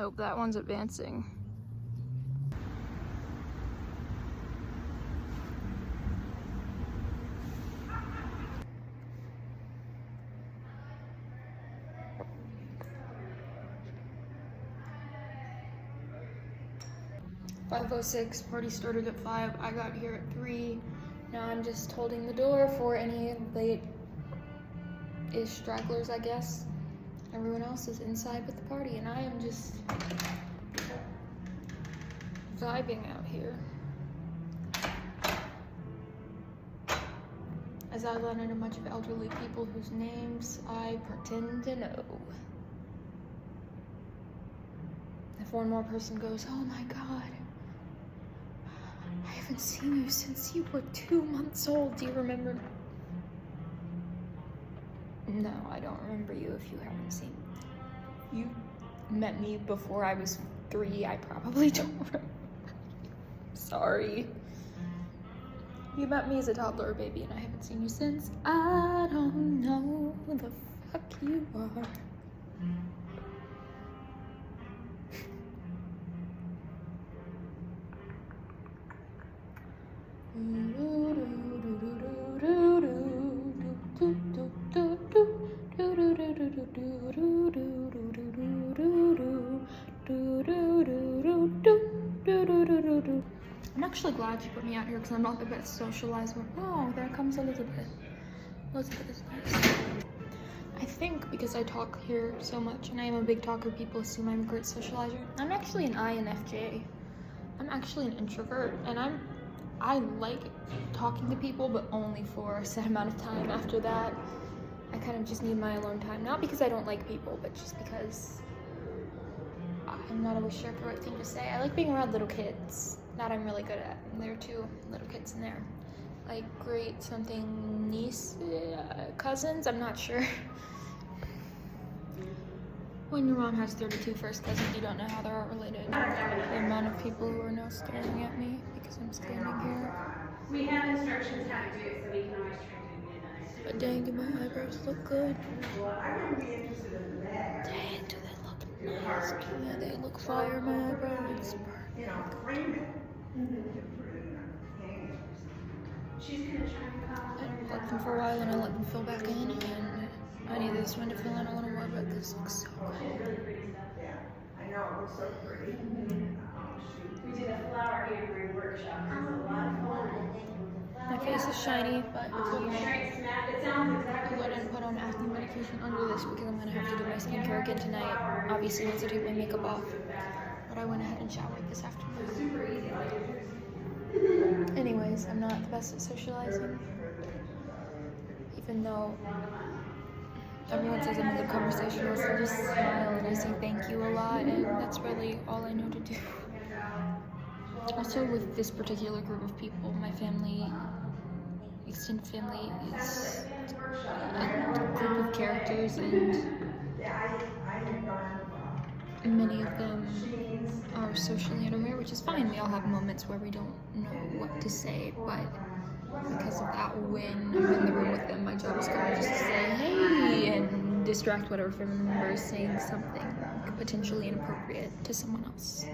Oh, that one's advancing. "5:06, party started at 5. I got here at 3. Now I'm just holding the door for any late-ish stragglers, I guess. Everyone else is inside with the party, and I am just vibing out here. As I run into a bunch of elderly people whose names I pretend to know. If one more person goes, "Oh my God, I haven't seen you since you were 2 months old. Do you remember?" No, I don't remember you if you haven't seen me. You met me before I was 3. I probably don't remember. Sorry. You met me as a toddler or baby, and I haven't seen you since. I don't know who the fuck you are. I'm actually glad you put me out here because I'm not the best socializer. Oh, there comes Elizabeth. Elizabeth is nice. I think because I talk here so much and I am a big talker, people assume I'm a great socializer. I'm actually an INFJ. I'm actually an introvert, and I like talking to people, but only for a set amount of time. After that, I kind of just need my alone time. Not because I don't like people, but just because I'm not always sure of the right thing to say. I like being around little kids. That I'm really good at. And there are 2 little kids in there. Like great something niece, cousins, I'm not sure. When your mom has 32 first cousins, you don't know how they're all related. The amount of people who are now staring at me because I'm standing here. We have instructions how to do it, so we can always try to do it. But dang, do my eyebrows look good? Well, I wouldn't be interested in that. Dang, do they look nice? Yeah, they look fire, my eyebrows. You know, frame it. She's gonna try to I let them for a while and I let them fill back in, and I need this one to fill in a little more, but this looks so good. Yeah, I know, it looks so pretty. Oh, shoot. We did a flower hammering workshop. It was a lot of fun. My face is shiny, but it's You okay. tried to snap. It sounds exactly I didn't put on acne medication under this because I'm gonna have to do my skincare again tonight. Obviously, once I take my makeup off. But I went ahead and showered this afternoon. super easy. Anyways, I'm not the best at socializing. Even though everyone says I'm a good conversationalist, I just smile and I say thank you a lot, and that's really all I know to do. Also, with this particular group of people, my family, extended family, is a group of characters, and many of them are socially unaware, which is fine. We all have moments where we don't know what to say, but because of that, when I'm in the room with them, my job is kind of just to say hey and distract whatever family member is saying something potentially inappropriate to someone else.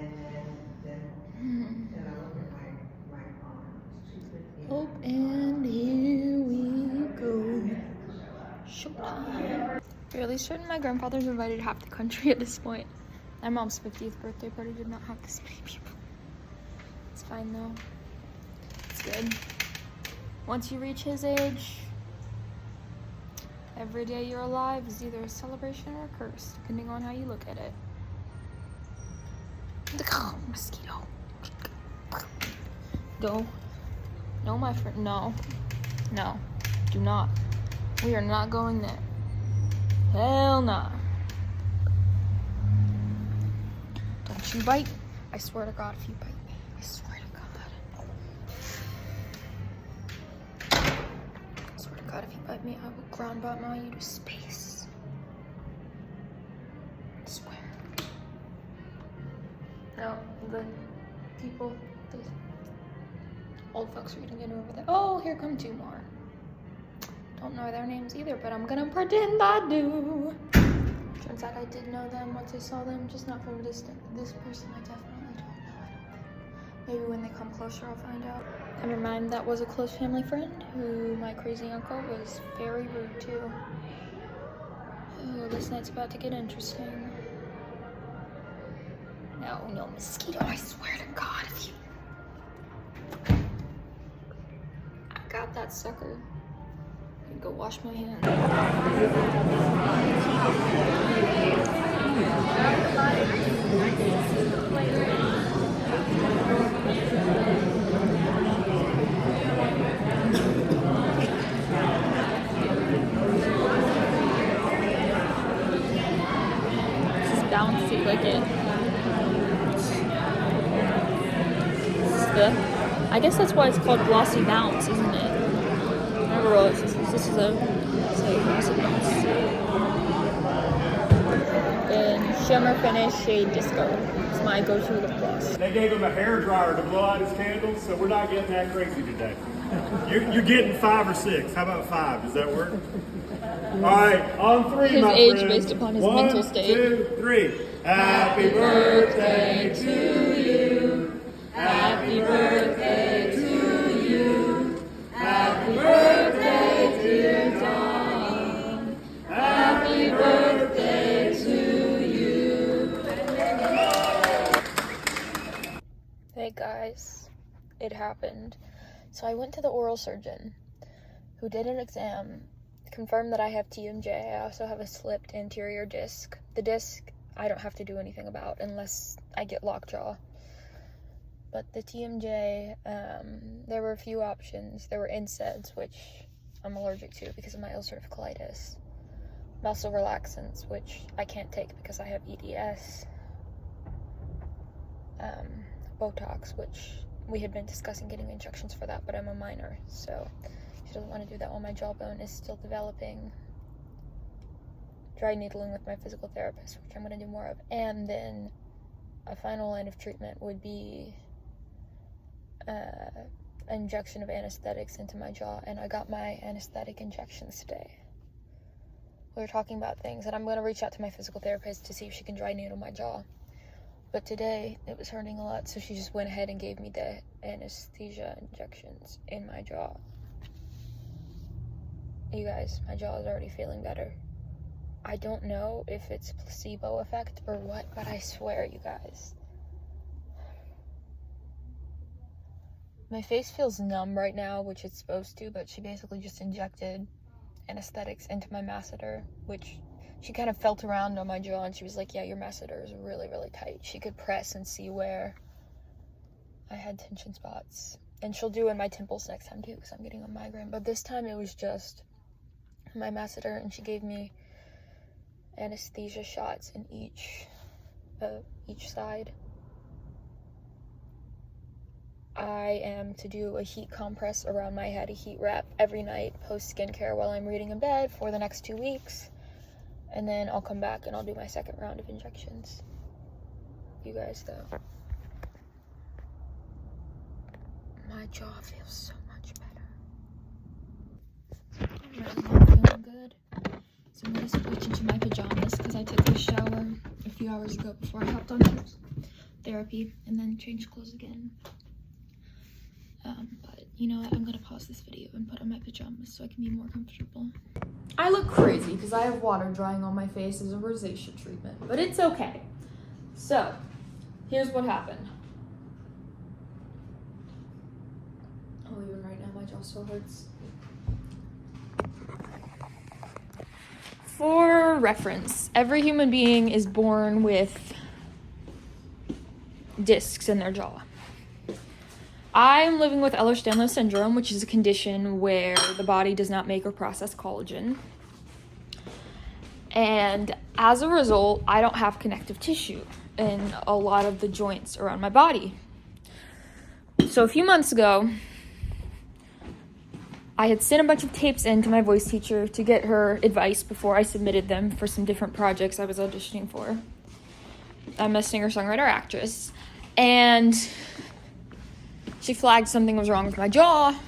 Oh, and here we go. Showtime. Fairly certain my grandfather's invited half the country at this point. My mom's 50th birthday party did not have this many people. It's fine though. It's good. Once you reach his age, every day you're alive is either a celebration or a curse, depending on how you look at it. Mosquito. Go. No, my friend. No. No. Do not. We are not going there. Hell nah. Don't you bite. I swear to God if you bite me. I swear to God. I swear to God if you bite me, I will ground bot maul you to space. I swear. No, the people, the old folks are gonna get over there. Oh, here come 2 more. Don't know their names either, but I'm gonna pretend I do. Turns out I did know them once I saw them, just not from a distance. This person I definitely don't know, I don't think. Maybe when they come closer I'll find out. Never mind, that was a close family friend who my crazy uncle was very rude to. Oh, this night's about to get interesting. No, mosquito, I swear to God, if you... I got that sucker. I can go wash my hands. This is bouncy, like it. I guess that's why it's called glossy bounce, isn't it? I never realized this is a glossy bounce. Then shimmer finish shade disco. It's my go-to lip gloss. They gave him a hairdryer to blow out his candles, so we're not getting that crazy today. You're getting 5 or 6. How about 5? Does that work? All right, on 3, His my age friends. based upon his 1, mental state. 2, 3. Happy birthday to you. Happy birthday to you. Happy birthday, dear Dawn. Happy birthday to you. Hey guys, it happened. So I went to the oral surgeon who did an exam, confirmed that I have TMJ. I also have a slipped anterior disc. The disc I don't have to do anything about unless I get lockjaw. But the TMJ, there were a few options. There were NSAIDs, which I'm allergic to because of my ulcerative colitis. Muscle relaxants, which I can't take because I have EDS. Botox, which we had been discussing getting injections for that, but I'm a minor, so she doesn't want to do that while my jawbone is still developing. Dry needling with my physical therapist, which I'm going to do more of. And then a final line of treatment would be injection of anesthetics into my jaw, and I got my anesthetic injections today. We were talking about things, and I'm going to reach out to my physical therapist to see if she can dry needle my jaw. But today, it was hurting a lot, so she just went ahead and gave me the anesthesia injections in my jaw. You guys, my jaw is already feeling better. I don't know if it's placebo effect or what, but I swear, you guys. My face feels numb right now, which it's supposed to, but she basically just injected anesthetics into my masseter, which she kind of felt around on my jaw and she was like, yeah, your masseter is really, really tight. She could press and see where I had tension spots. And she'll do in my temples next time too, because I'm getting a migraine. But this time it was just my masseter, and she gave me anesthesia shots in each side. I am to do a heat compress around my head, a heat wrap every night post skincare while I'm reading in bed for the next 2 weeks. And then I'll come back and I'll do my second round of injections. You guys, though. My jaw feels so much better. I'm really not feeling good. So I'm going to switch into my pajamas because I took a shower a few hours ago before I hopped on therapy, and then changed clothes again. But you know what, I'm gonna pause this video and put on my pajamas so I can be more comfortable. I look crazy because I have water drying on my face as a rosacea treatment, but it's okay. So, here's what happened. Oh, even right now my jaw still hurts. For reference, every human being is born with discs in their jaw. I'm living with Ehlers-Danlos syndrome, which is a condition where the body does not make or process collagen. And as a result, I don't have connective tissue in a lot of the joints around my body. So a few months ago, I had sent a bunch of tapes in to my voice teacher to get her advice before I submitted them for some different projects I was auditioning for. I'm a singer-songwriter actress, and she flagged something was wrong with my jaw,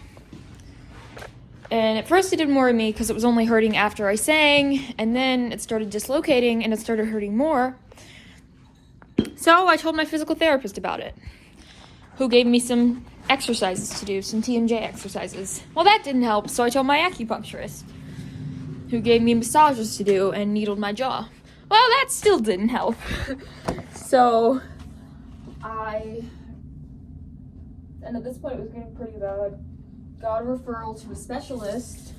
And at first it didn't worry me because it was only hurting after I sang, and then it started dislocating and it started hurting more. So I told my physical therapist about it, who gave me some exercises to do, some TMJ exercises. Well, that didn't help, so I told my acupuncturist, who gave me massages to do and needled my jaw. Well, that still didn't help. So and at this point it was getting pretty bad, got a referral to a specialist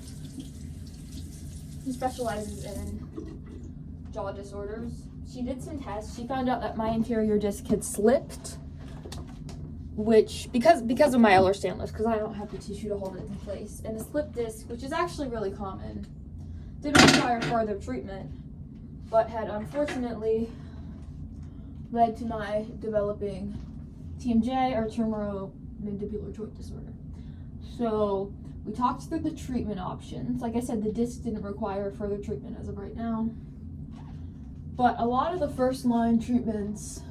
who specializes in jaw disorders. She did some tests. She found out that my inferior disc had slipped, which, because of my Ehlers-Danlos, because I don't have the tissue to hold it in place. And a slip disc, which is actually really common, didn't require further treatment, but had unfortunately led to my developing TMJ, or temporomandibular joint disorder. So we talked through the treatment options. Like I said, the disc didn't require further treatment as of right now. But a lot of the first line treatments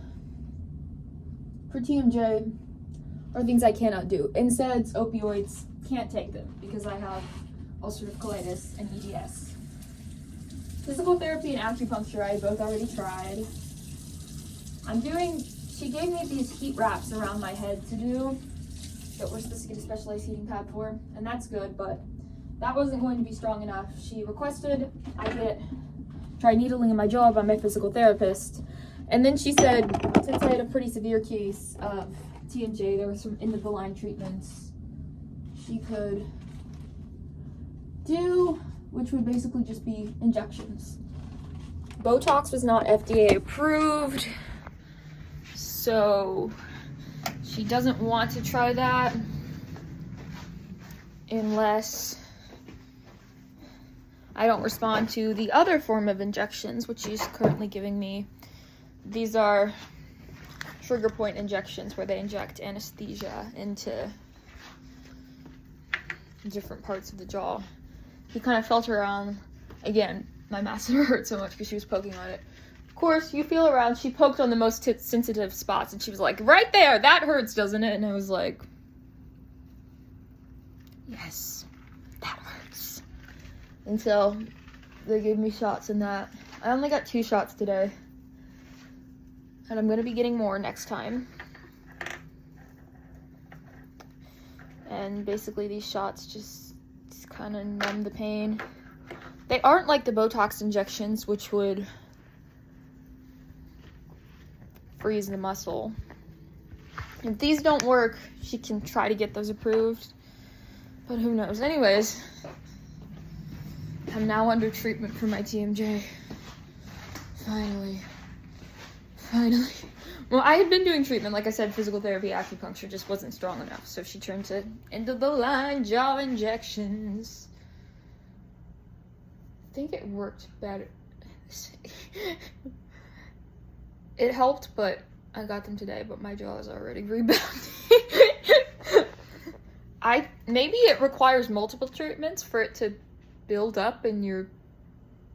for TMJ are things I cannot do. NSAIDs, opioids, can't take them because I have ulcerative colitis and EDS. Physical therapy and acupuncture I both already tried. She gave me these heat wraps around my head to do that we're supposed to get a specialized heating pad for, and that's good, but that wasn't going to be strong enough. She requested I try needling in my jaw by my physical therapist, and then she said, since I had a pretty severe case of TMJ, there were some end of the line treatments she could do, which would basically just be injections. Botox was not FDA approved, so she doesn't want to try that unless I don't respond to the other form of injections, which she's currently giving me. These are trigger point injections where they inject anesthesia into different parts of the jaw. He kind of felt around. Again, my masseter hurt so much because she was poking on it. Of course, you feel around. She poked on the most sensitive spots, and she was like, right there, that hurts, doesn't it? And I was like, yes, that hurts. And so they gave me shots in that. I only got 2 shots today, and I'm going to be getting more next time. And basically these shots just kind of numb the pain. They aren't like the Botox injections, which would freeze the muscle. If these don't work, she can try to get those approved, but who knows. Anyways, I'm now under treatment for my TMJ. Finally. Well, I had been doing treatment, like I said, physical therapy, acupuncture just wasn't strong enough, so she turned to end of the line jaw injections. I think it worked better. It helped, but I got them today, but my jaw is already rebounding. Maybe it requires multiple treatments for it to build up in your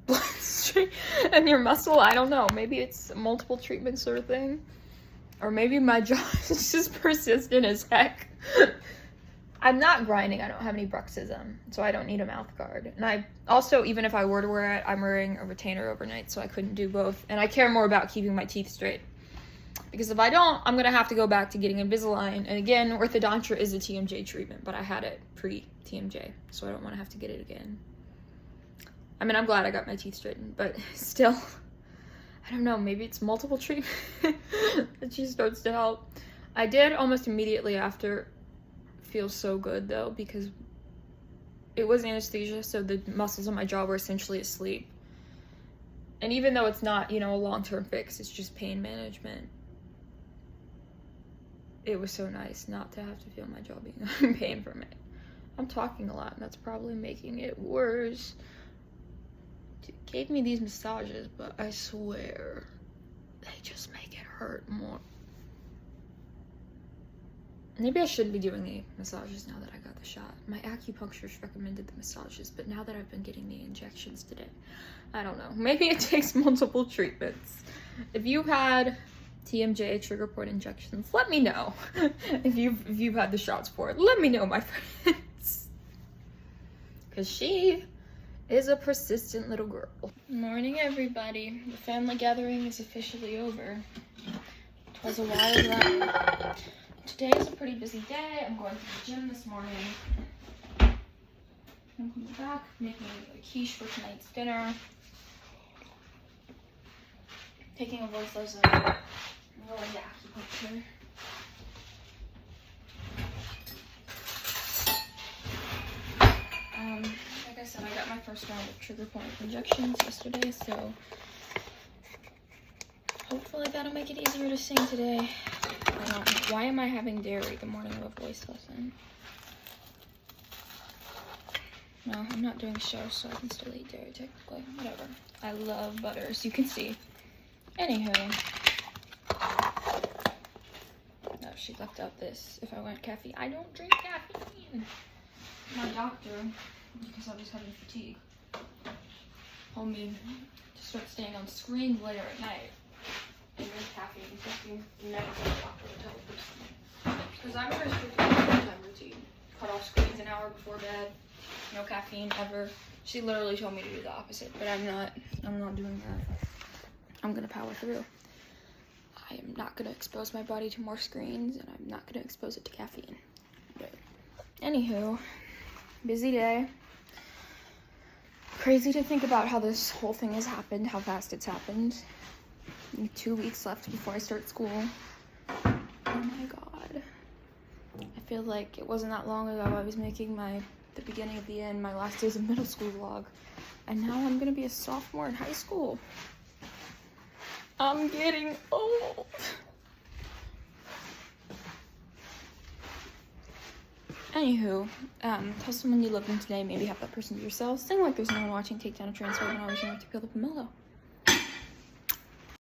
bloodstream and your muscle. I don't know. Maybe it's a multiple treatment sort of thing. Or maybe my jaw is just persistent as heck. I'm not grinding. I don't have any bruxism, so I don't need a mouth guard. And I also, even if I were to wear it, I'm wearing a retainer overnight, so I couldn't do both. And I care more about keeping my teeth straight. Because if I don't, I'm going to have to go back to getting Invisalign. And again, orthodontia is a TMJ treatment, but I had it pre-TMJ, so I don't want to have to get it again. I mean, I'm glad I got my teeth straightened, but still, I don't know, maybe it's multiple treatment that she starts to help. I did almost immediately after feel so good, though, because it was anesthesia, so the muscles in my jaw were essentially asleep. And even though it's not, a long-term fix, it's just pain management, it was so nice not to have to feel my jaw being in pain from it. I'm talking a lot, and that's probably making it worse. She gave me these massages, but I swear, they just make it hurt more. Maybe I should be doing the massages now that I got the shot. My acupuncturist recommended the massages, but now that I've been getting the injections today, I don't know. Maybe it takes multiple treatments. If you've had TMJ trigger point injections, let me know. If you've had the shots for it, let me know, my friends. because she is a persistent little girl. Morning, everybody. The family gathering is officially over. It was a wild ride. Today is a pretty busy day. I'm going to the gym this morning. I'm coming back, making a quiche for tonight's dinner. Taking a voice lesson. I'm really yucky picture. Like I said, I got my first round of trigger point injections yesterday, so hopefully that'll make it easier to sing today. I don't know. Why am I having dairy the morning of a voice lesson? No, I'm not doing a show, so I can still eat dairy technically. Whatever. I love butter, as you can see. Anywho. No, she left out this. If I want caffeine. I don't drink caffeine. My doctor, because I was having fatigue, told me to start staying on screens later at night and drink caffeine. So you never go to the doctor to tell a person. Because I'm very strict with my bedtime routine. Cut off screens an hour before bed. No caffeine ever. She literally told me to do the opposite, but I'm not doing that. I'm gonna power through. I am not gonna expose my body to more screens, and I'm not gonna expose it to caffeine. But anywho, busy day. Crazy to think about how this whole thing has happened, how fast it's happened. 2 weeks left before I start school. Oh my god. I feel like it wasn't that long ago I was making the beginning of the end, my last days of middle school vlog. And now I'm gonna be a sophomore in high school. I'm getting old. Anywho, tell someone you love them today, maybe have that person to yourself. Sing like there's no one watching, take down a transfer, and always remember to peel up a mellow.